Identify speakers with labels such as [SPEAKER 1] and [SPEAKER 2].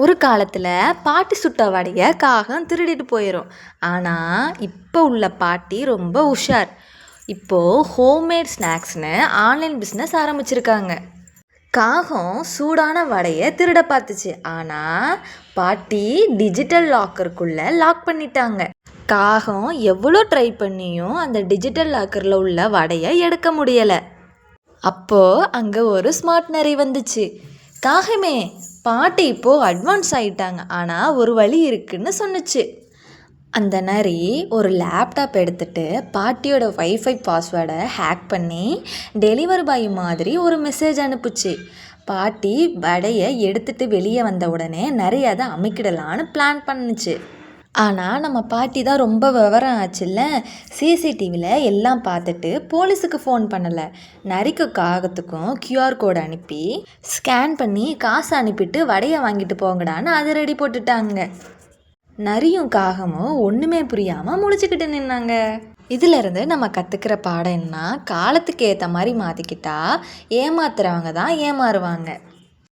[SPEAKER 1] ஒரு காலத்தில் பாட்டி சுட்ட வடையை காகம் திருடிட்டு போயிடும். ஆனால் இப்போ உள்ள பாட்டி ரொம்ப உஷார். இப்போது ஹோம்மேட் ஸ்நாக்ஸ்னு ஆன்லைன் பிஸ்னஸ் ஆரம்பிச்சிருக்காங்க. காகம் சூடான வடையை திருட பார்த்துச்சு. ஆனால் பாட்டி டிஜிட்டல் லாக்கருக்குள்ளே லாக் பண்ணிட்டாங்க. காகம் எவ்வளோ ட்ரை பண்ணியும் அந்த டிஜிட்டல் லாக்கரில் உள்ள வடையை எடுக்க முடியலை. அப்போது அங்கே ஒரு ஸ்மார்ட் நரி வந்துச்சு. காகமே, பாட்டி இப்போது அட்வான்ஸ் ஆகிட்டாங்க, ஆனால் ஒரு வழி இருக்குன்னு சொன்னுச்சு. அந்த நரி ஒரு லேப்டாப் எடுத்துகிட்டு பாட்டியோட வைஃபை பாஸ்வேர்டை ஹேக் பண்ணி டெலிவரி பாய் மாதிரி ஒரு மெசேஜ் அனுப்புச்சு. பாட்டி வடையை எடுத்துகிட்டு வெளியே வந்த உடனே நரி அதை அமைக்கிடலான்னு பிளான் பண்ணுச்சு. ஆனால் நம்ம பாட்டி தான் ரொம்ப விவரம் ஆச்சுல்ல. சிசிடிவியில் எல்லாம் பார்த்துட்டு போலீஸுக்கு ஃபோன் பண்ணலை. நரிக்கு காகத்துக்கும் கியூஆர் கோடு அனுப்பி ஸ்கேன் பண்ணி காசு அனுப்பிட்டு வடையை வாங்கிட்டு போங்கடான்னு அது ரெடி போட்டுட்டாங்க. நரியும் காகமும் ஒன்றுமே புரியாமல் முழிச்சுக்கிட்டு நின்னாங்க. இதிலேருந்து நம்ம கற்றுக்கிற பாடம் என்ன? காலத்துக்கு ஏற்ற மாதிரி மாற்றிக்கிட்டா ஏமாத்துறவங்க தான் ஏமாறுவாங்க.